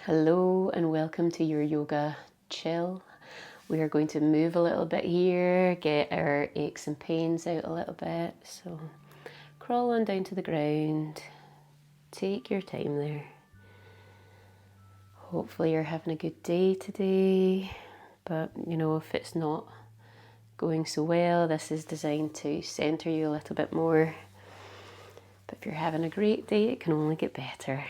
Hello and welcome to your yoga chill. We are going to move a little bit here, get our aches and pains out a little bit. So crawl on down to the ground, take your time there. Hopefully you're having a good day today, but if it's not going so well, this is designed to center you a little bit more. But if you're having a great day, it can only get better.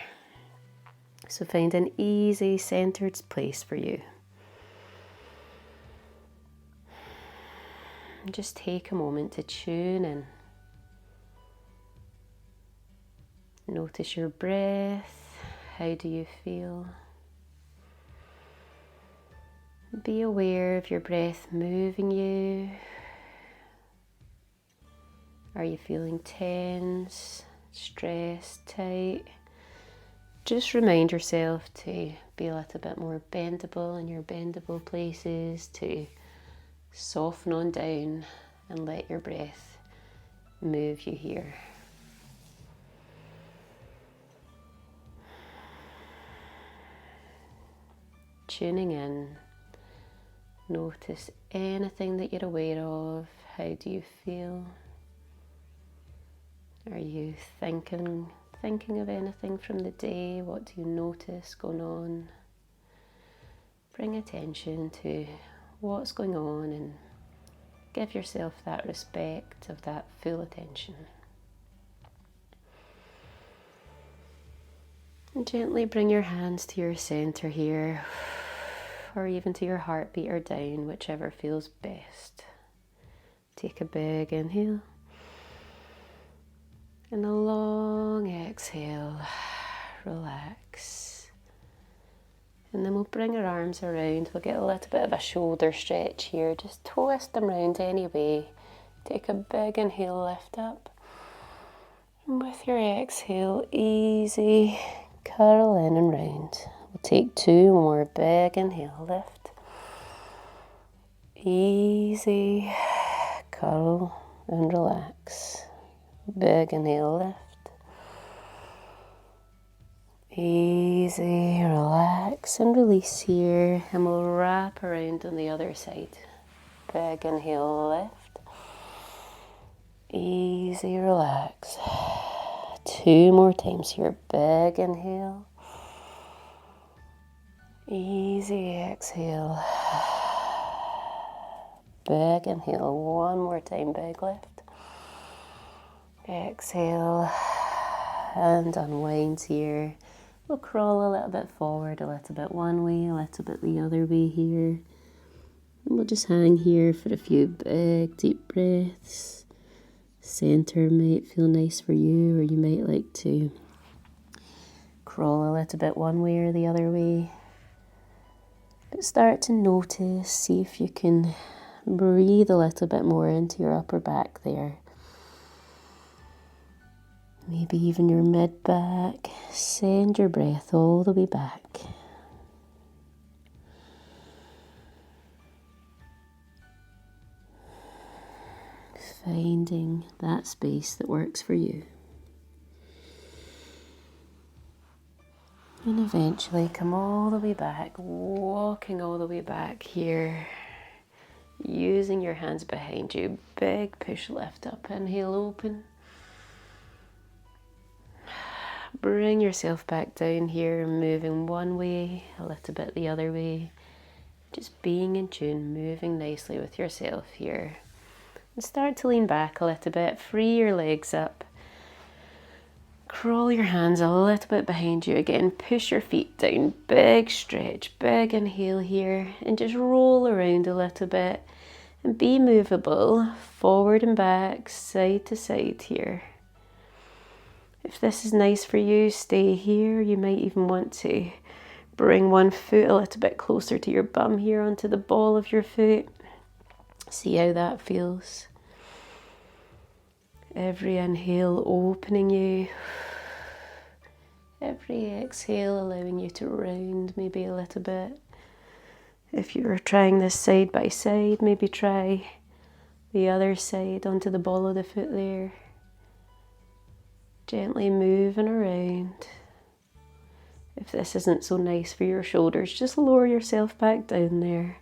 So find an easy, centered place for you. And just take a moment to tune in. Notice your breath. How do you feel? Be aware of your breath moving you. Are you feeling tense, stressed, tight? Just remind yourself to be a little bit more bendable in your bendable places, to soften on down and let your breath move you here. Tuning in, notice anything that you're aware of. How do you feel? Are you thinking of anything from the day? What do you notice going on? Bring attention to what's going on and give yourself that respect of that full attention. And gently bring your hands to your center here, or even to your heartbeat or down, whichever feels best. Take a big inhale and a long exhale. Relax. And then we'll bring our arms around. We'll get a little bit of a shoulder stretch here. Just twist them around anyway. Take a big inhale, lift up. And with your exhale, easy, curl in and round. We'll take 2 more. Big inhale, lift. Easy, curl and relax. Big inhale, lift. Easy, relax and release here, and we'll wrap around on the other side. Big inhale, lift. Easy, relax. 2 more times here. Big inhale. Easy exhale. Big inhale. 1 more time. Big lift. Exhale. And unwind here. We'll crawl a little bit forward, a little bit one way, a little bit the other way here. And we'll just hang here for a few big deep breaths. Center might feel nice for you, or you might like to crawl a little bit one way or the other way. But start to notice, see if you can breathe a little bit more into your upper back there. Maybe even your mid-back. Send your breath all the way back. Finding that space that works for you. And eventually come all the way back, walking all the way back here. Using your hands behind you. Big push, lift up, inhale, open. Bring yourself back down here, moving one way, a little bit the other way. Just being in tune, moving nicely with yourself here. And start to lean back a little bit, free your legs up. Crawl your hands a little bit behind you again, push your feet down, big stretch, big inhale here, and just roll around a little bit. And be movable, forward and back, side to side here. If this is nice for you, stay here. You might even want to bring one foot a little bit closer to your bum here onto the ball of your foot. See how that feels. Every inhale opening you. Every exhale allowing you to round maybe a little bit. If you're trying this side by side, maybe try the other side onto the ball of the foot there. Gently moving around. If this isn't so nice for your shoulders, just lower yourself back down there.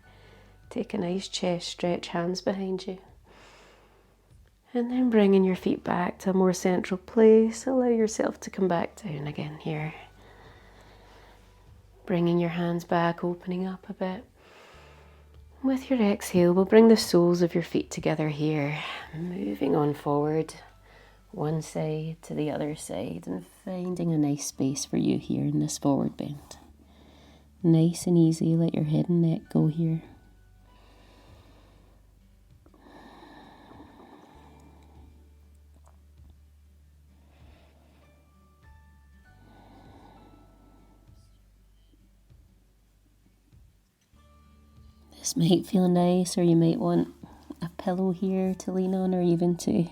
Take a nice chest stretch, hands behind you. And then bringing your feet back to a more central place. Allow yourself to come back down again here. Bringing your hands back, opening up a bit. With your exhale, we'll bring the soles of your feet together here. Moving on forward, one side to the other side, and finding a nice space for you here in this forward bend. Nice and easy, let your head and neck go here. This might feel nice, or you might want a pillow here to lean on, or even to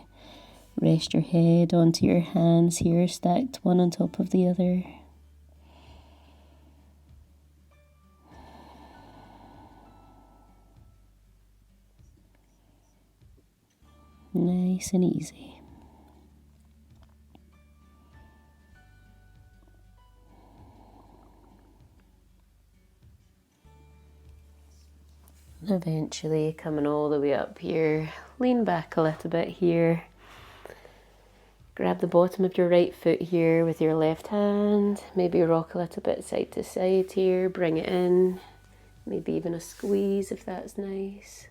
rest your head onto your hands here, stacked one on top of the other. Nice and easy. Eventually coming all the way up here, lean back a little bit here. Grab the bottom of your right foot here with your left hand. Maybe rock a little bit side to side here, bring it in. Maybe even a squeeze if that's nice.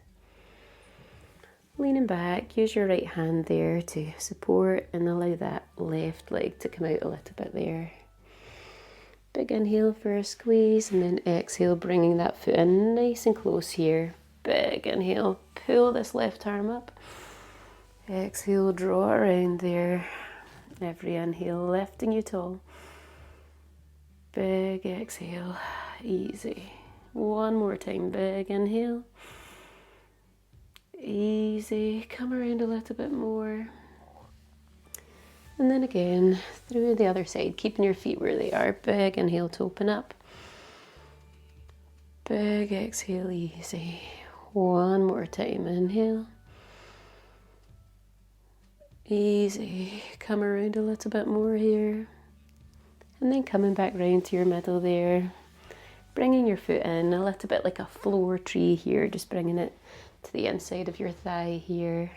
Leaning back, use your right hand there to support and allow that left leg to come out a little bit there. Big inhale for a squeeze, and then exhale, bringing that foot in nice and close here. Big inhale, pull this left arm up. Exhale, draw around there. Every inhale, lifting you tall. Big exhale, easy. One more time, big inhale. Easy, come around a little bit more. And then again, through the other side, keeping your feet where they are. Big inhale to open up. Big exhale, easy. One more time, inhale. Easy, come around a little bit more here. And then coming back round to your middle there. Bringing your foot in a little bit like a floor tree here, just bringing it to the inside of your thigh here.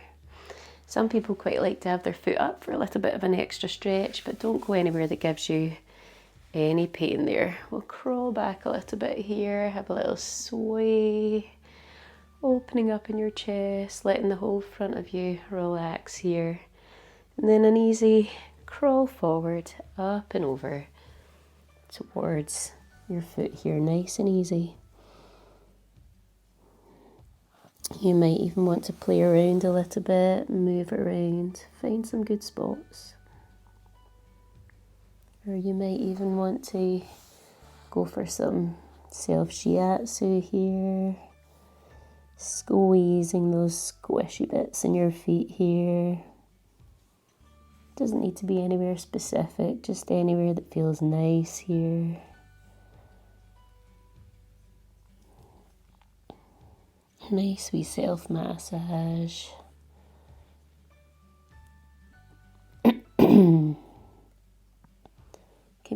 Some people quite like to have their foot up for a little bit of an extra stretch, but don't go anywhere that gives you any pain there. We'll crawl back a little bit here, have a little sway, opening up in your chest, letting the whole front of you relax here. And then an easy crawl forward, up and over towards your foot here, nice and easy. You might even want to play around a little bit, move around, find some good spots. Or you might even want to go for some self-shiatsu here. Squeezing those squishy bits in your feet here. Doesn't need to be anywhere specific, just anywhere that feels nice here. Nice wee self-massage. Can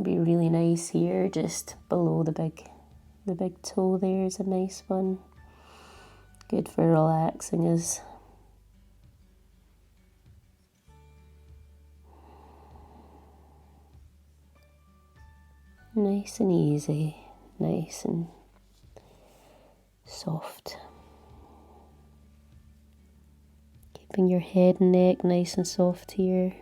be really nice here, just below the big toe there is a nice one. Good for relaxing us. Nice and easy, nice and soft. Keeping your head and neck nice and soft here.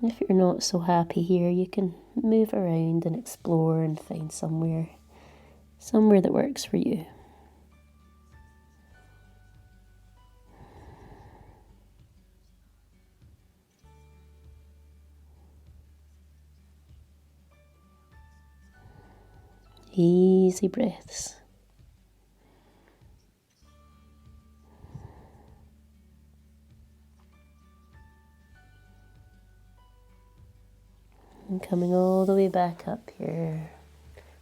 If you're not so happy here, you can move around and explore and find somewhere that works for you. Easy breaths. And coming all the way back up here.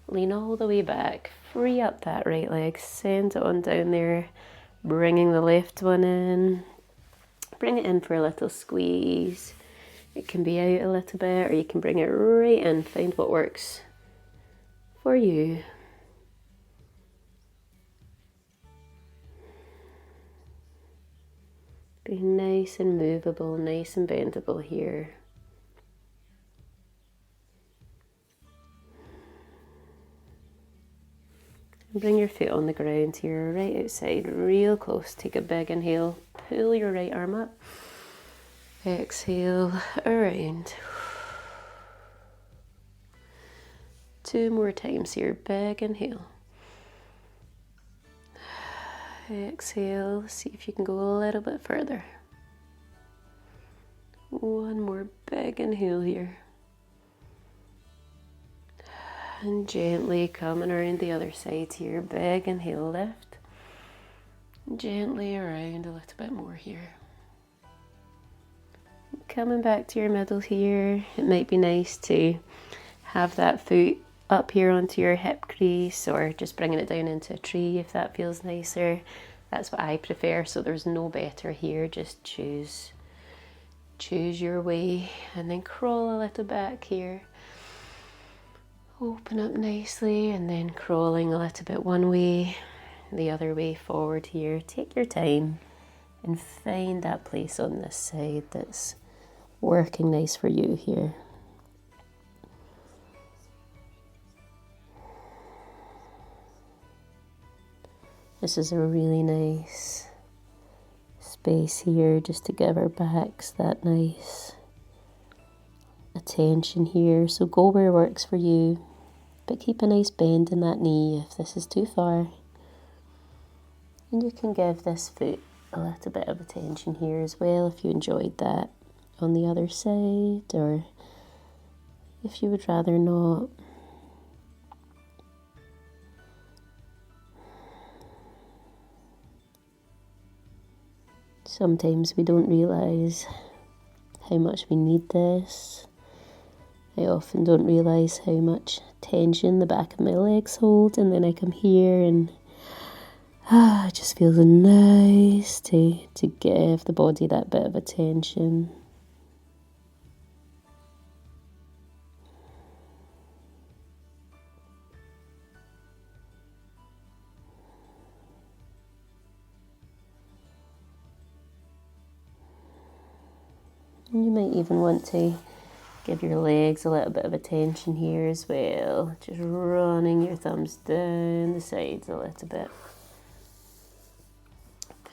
Lean all the way back. Free up that right leg. Send it on down there. Bringing the left one in. Bring it in for a little squeeze. It can be out a little bit, or you can bring it right in. Find what works for you. Being nice and movable, nice and bendable here. And bring your foot on the ground here, right outside, real close. Take a big inhale. Pull your right arm up. Exhale around. 2 more times here. Big inhale. Exhale. See if you can go a little bit further. 1 more big inhale here. And gently coming around the other side here. Big inhale, lift. Gently around a little bit more here. Coming back to your middle here. It might be nice to have that foot up here onto your hip crease, or just bringing it down into a tree if that feels nicer. That's what I prefer, so there's no better here. Just choose your way, and then crawl a little back here. Open up nicely, and then crawling a little bit one way, the other way forward here. Take your time and find that place on this side that's working nice for you here. This is a really nice space here just to give our backs that nice attention here. So go where works for you, but keep a nice bend in that knee if this is too far. And you can give this foot a little bit of attention here as well if you enjoyed that on the other side, or if you would rather not. Sometimes we don't realise how much we need this. I often don't realise how much tension the back of my legs hold, and then I come here and it just feels nice to give the body that bit of attention. You might even want to give your legs a little bit of attention here as well. Just running your thumbs down the sides a little bit.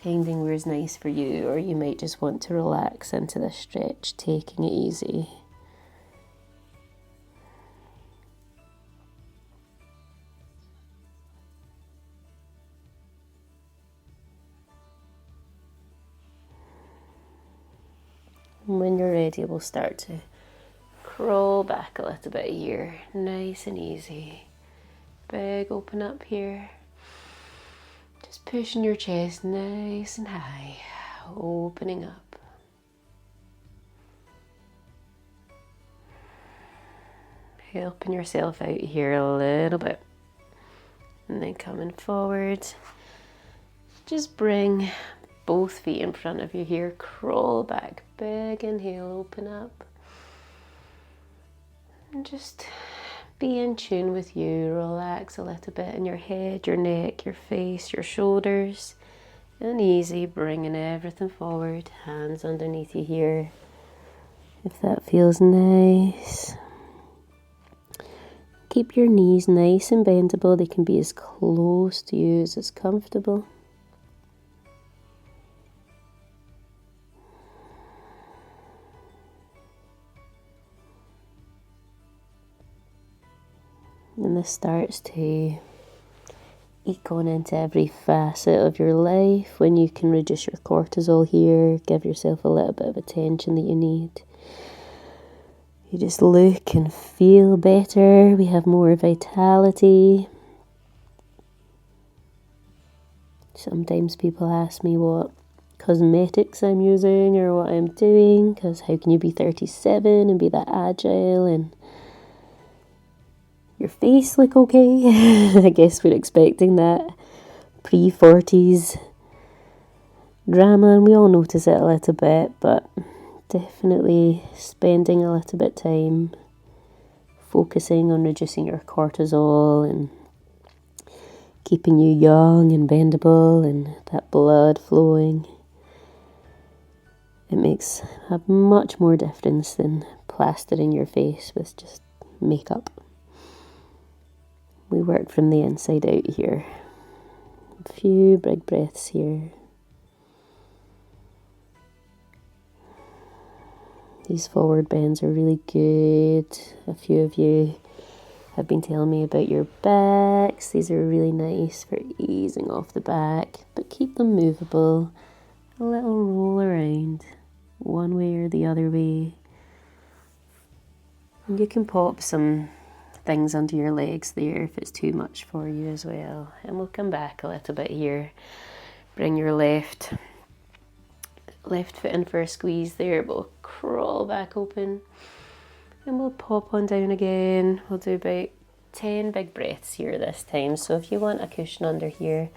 Finding where's nice for you, or you might just want to relax into this stretch, taking it easy. And when you're ready, we'll start to crawl back a little bit here, nice and easy. Big open up here. Just pushing your chest nice and high, opening up. Helping yourself out here a little bit. And then coming forward. Just bring both feet in front of you here, crawl back, big inhale, open up. And just be in tune with you, relax a little bit in your head, your neck, your face, your shoulders. And easy, bringing everything forward, hands underneath you here, if that feels nice. Keep your knees nice and bendable, they can be as close to you as is comfortable. And this starts to eke on into every facet of your life. When you can reduce your cortisol here, give yourself a little bit of attention that you need. You just look and feel better. We have more vitality. Sometimes people ask me what cosmetics I'm using or what I'm doing, because how can you be 37 and be that agile and your face look okay? I guess we're expecting that pre-40s drama, and we all notice it a little bit, but definitely spending a little bit of time focusing on reducing your cortisol and keeping you young and bendable and that blood flowing. It makes a much more difference than plastering your face with just makeup. We work from the inside out here. A few big breaths here. These forward bends are really good. A few of you have been telling me about your backs. These are really nice for easing off the back, but keep them movable. A little roll around, one way or the other way. And you can pop some things under your legs there if it's too much for you as well. And we'll come back a little bit here. Bring your left foot in for a squeeze there. We'll crawl back open and we'll pop on down again. We'll do about 10 big breaths here this time. So if you want a cushion under here,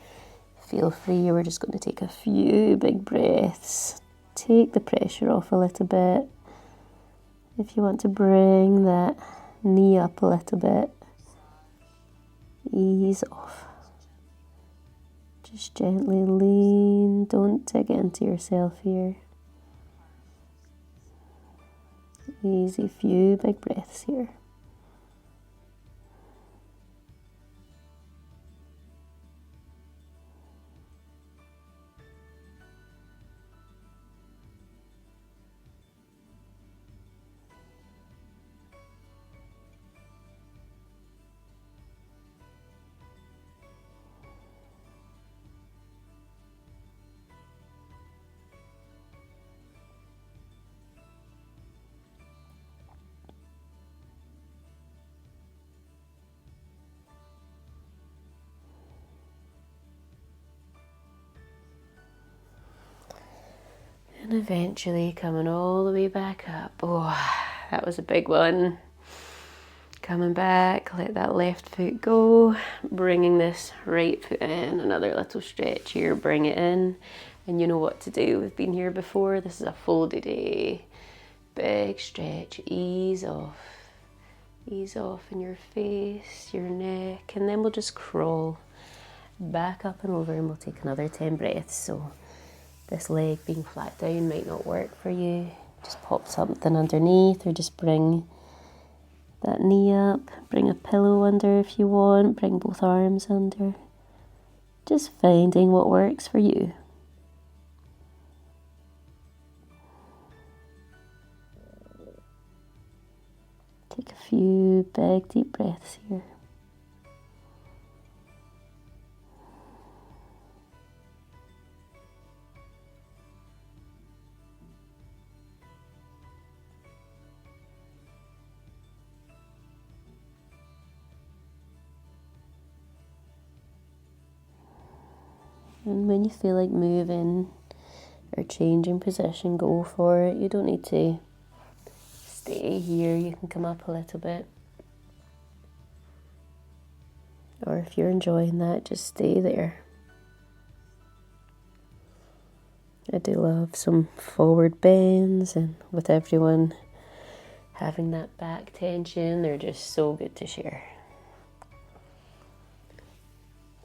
feel free. We're just going to take a few big breaths. Take the pressure off a little bit. If you want to bring that knee up a little bit, ease off. Just gently lean, don't dig into yourself here. Easy few big breaths here. And eventually coming all the way back up. Oh, that was a big one. Coming back, let that left foot go. Bringing this right foot in. Another little stretch here, bring it in. And you know what to do. We've been here before. This is a folded A. Big stretch, ease off. Ease off in your face, your neck. And then we'll just crawl back up and over and we'll take another 10 breaths. So this leg being flat down might not work for you. Just pop something underneath or just bring that knee up. Bring a pillow under if you want. Bring both arms under. Just finding what works for you. Take a few big deep breaths here. And when you feel like moving or changing position, go for it. You don't need to stay here. You can come up a little bit. Or if you're enjoying that, just stay there. I do love some forward bends, and with everyone having that back tension, they're just so good to share.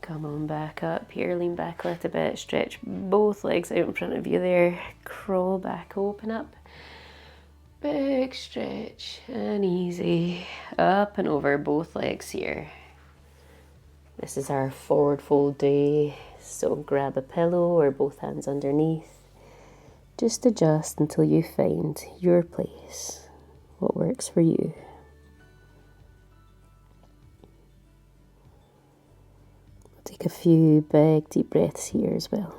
Come on back up here, lean back a little bit, stretch both legs out in front of you there, crawl back, open up, big stretch and easy, up and over both legs here. This is our forward fold day, so grab a pillow or both hands underneath. Just adjust until you find your place, what works for you. Take a few big deep breaths here as well.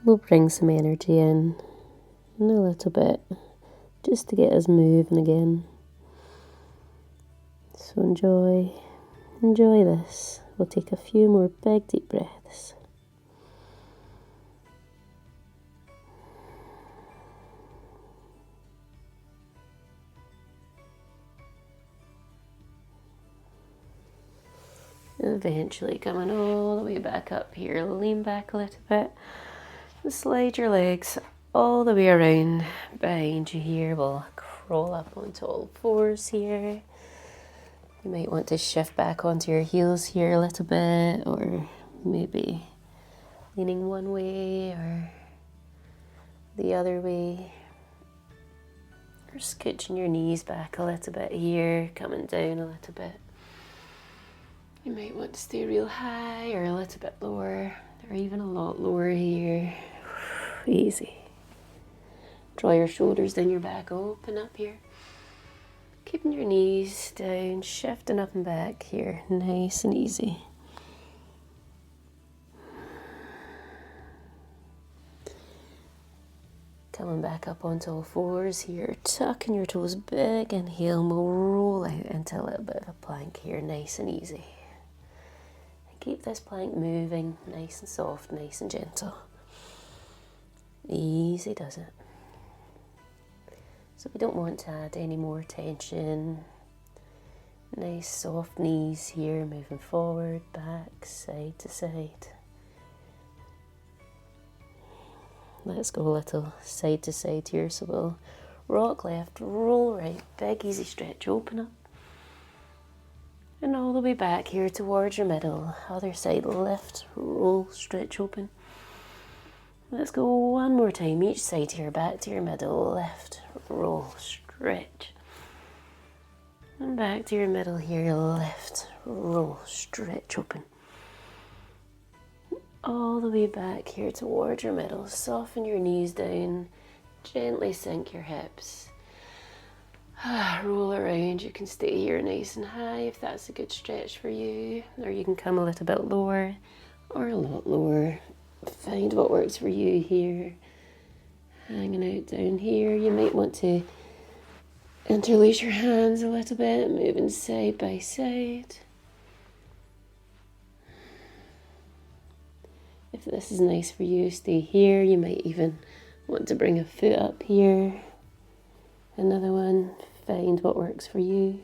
We'll bring some energy in a little bit, just to get us moving again. So enjoy Enjoy this. We'll take a few more big deep breaths. Eventually coming all the way back up here. Lean back a little bit. And slide your legs all the way around behind you here. We'll crawl up onto all fours here. You might want to shift back onto your heels here a little bit, or maybe leaning one way or the other way. Or scooching your knees back a little bit here, coming down a little bit. You might want to stay real high or a little bit lower, or even a lot lower here. Easy. Draw your shoulders down your back, open up here. Keeping your knees down, shifting up and back here, nice and easy. Coming back up onto all fours here, tucking your toes, big inhale, and we'll roll out into a little bit of a plank here, nice and easy. And keep this plank moving, nice and soft, nice and gentle. Easy does it. So we don't want to add any more tension. Nice soft knees here, moving forward, back, side to side. Let's go a little side to side here. So we'll rock left, roll right, big easy stretch, open up. And all the way back here towards your middle. Other side, lift, roll, stretch, open. Let's go one more time, each side here, back to your middle, lift, roll, stretch. And back to your middle here, lift, roll, stretch, open. All the way back here towards your middle, soften your knees down, gently sink your hips. Roll around, you can stay here nice and high if that's a good stretch for you, or you can come a little bit lower or a lot lower. Find what works for you here. Hanging out down here, you might want to interlace your hands a little bit, moving side by side. If this is nice for you, stay here. You might even want to bring a foot up here. Another one, find what works for you.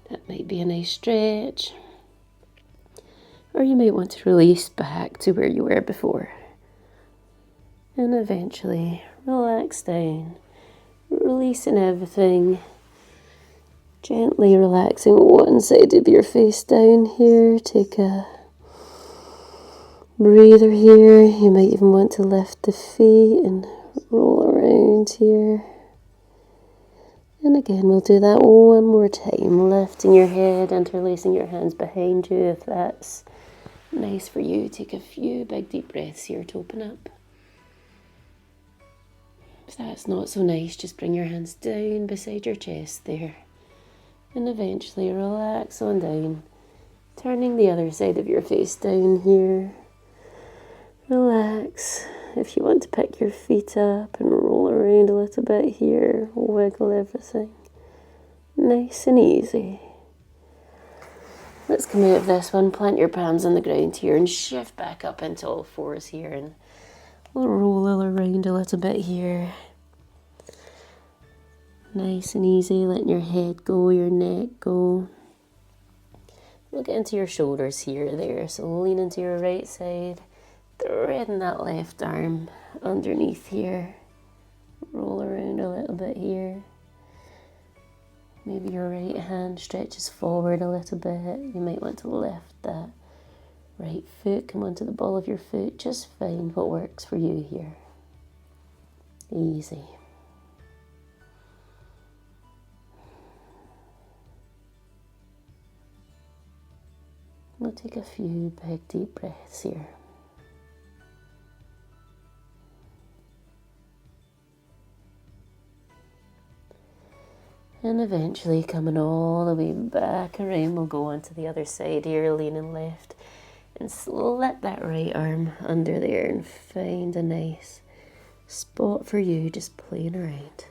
That might be a nice stretch. Or you might want to release back to where you were before. And eventually relax down, releasing everything. Gently relaxing one side of your face down here. Take a breather here. You might even want to lift the feet and roll around here. And again, we'll do that one more time. Lifting your head, interlacing your hands behind you if that's nice for you. Take a few big deep breaths here to open up. If that's not so nice, just bring your hands down beside your chest there. And eventually relax on down. Turning the other side of your face down here. Relax. If you want to pick your feet up and roll around a little bit here, wiggle everything. Nice and easy. Let's come out of this one, plant your palms on the ground here and shift back up into all fours here, and we'll roll around a little bit here. Nice and easy, letting your head go, your neck go. We'll get into your shoulders here, there, so lean into your right side. Threading that left arm underneath here. Roll around a little bit here. Maybe your right hand stretches forward a little bit. You might want to lift that right foot, come onto the ball of your foot. Just find what works for you here. Easy. We'll take a few big deep breaths here. And eventually coming all the way back around, we'll go onto the other side here, leaning left. And slip that right arm under there and find a nice spot for you, just playing around.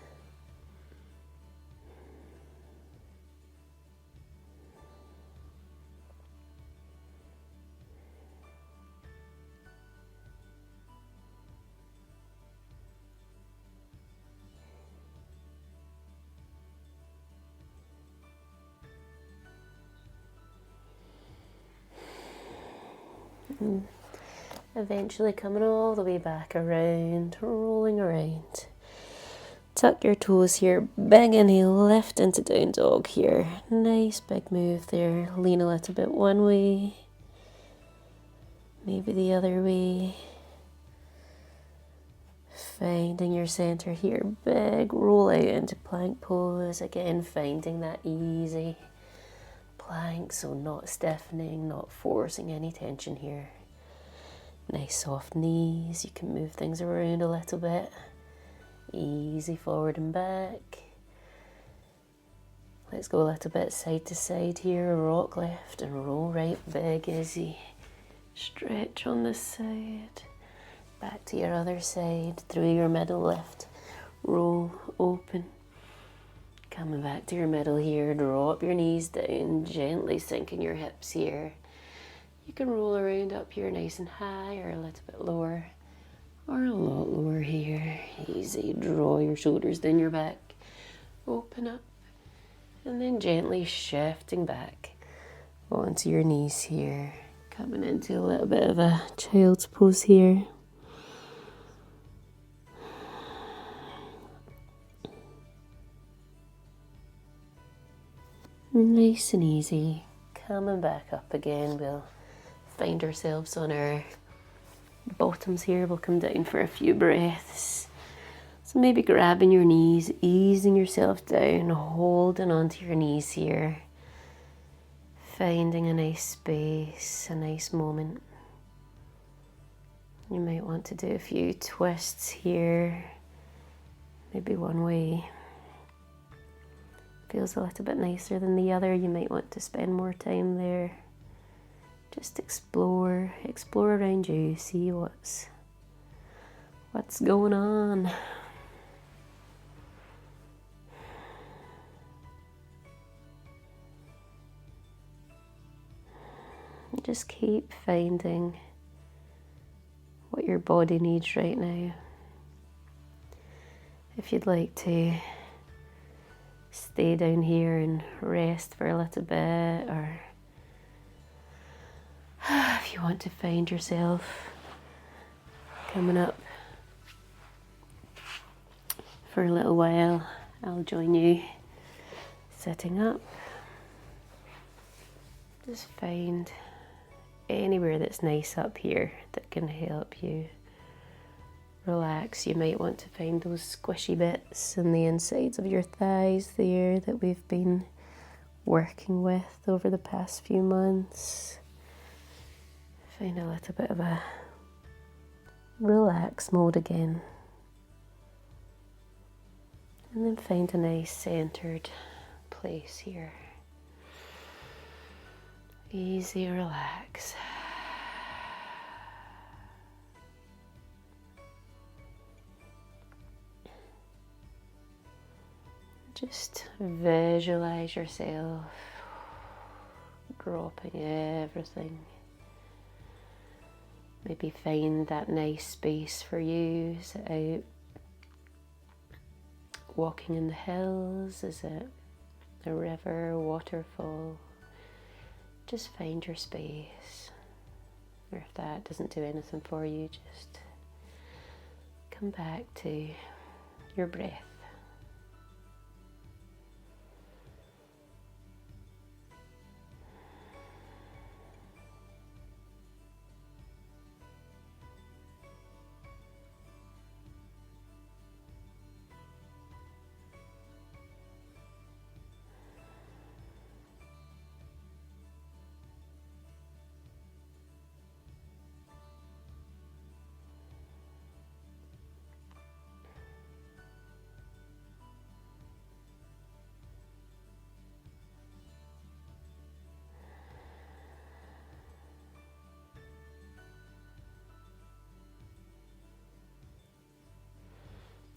And eventually coming all the way back around, rolling around. Tuck your toes here, big inhale, lift into down dog here. Nice big move there. Lean a little bit one way, maybe the other way. Finding your center here, big roll out into plank pose. Again, finding that easy plank, so not stiffening, not forcing any tension here. Nice soft knees, you can move things around a little bit. Easy forward and back. Let's go a little bit side to side here. Rock left and roll right. Big easy stretch on this side. Back to your other side. Through your middle lift. Roll open. Coming back to your middle here. Drop your knees down. Gently sinking your hips here. You can roll around up here nice and high or a little bit lower. Or a lot lower here. Easy. Draw your shoulders down your back. Open up. And then gently shifting back onto your knees here. Coming into a little bit of a child's pose here. Nice and easy. Coming back up again. We'll find ourselves on our bottoms here. We'll come down for a few breaths. So maybe grabbing your knees, easing yourself down, holding onto your knees here. Finding a nice space, a nice moment. You might want to do a few twists here. Maybe one way feels a little bit nicer than the other. You might want to spend more time there. Just explore around you, see what's going on. Just keep finding what your body needs right now. If you'd like to stay down here and rest for a little bit, or if you want to find yourself coming up for a little while, I'll join you sitting up. Just find anywhere that's nice up here that can help you relax. You might want to find those squishy bits in the insides of your thighs there that we've been working with over the past few months. Find a little bit of a relax mode again. And then find a nice centered place here. Easy, relax. Just visualize yourself dropping everything. Maybe find that nice space for you. Is it out walking in the hills? Is it a river, waterfall? Just find your space. Or if that doesn't do anything for you, just come back to your breath.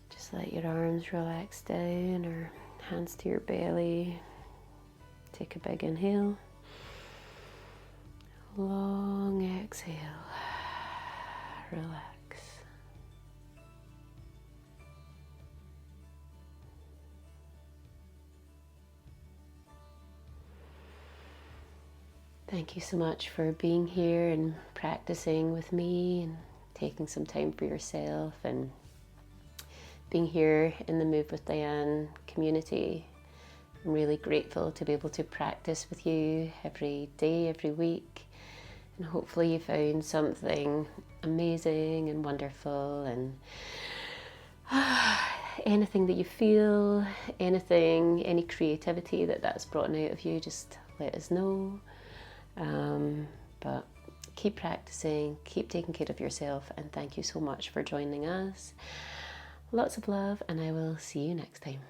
Just let your arms relax down or hands to your belly. Take a big inhale. Long exhale. Relax. Thank you so much for being here and practicing with me and taking some time for yourself and being here in the Move with Diane community. I'm really grateful to be able to practice with you every day, every week, and hopefully you found something amazing and wonderful, and anything that you feel, any creativity that's brought out of you, just let us know. But keep practicing, keep taking care of yourself, and thank you so much for joining us. Lots of love, and I will see you next time.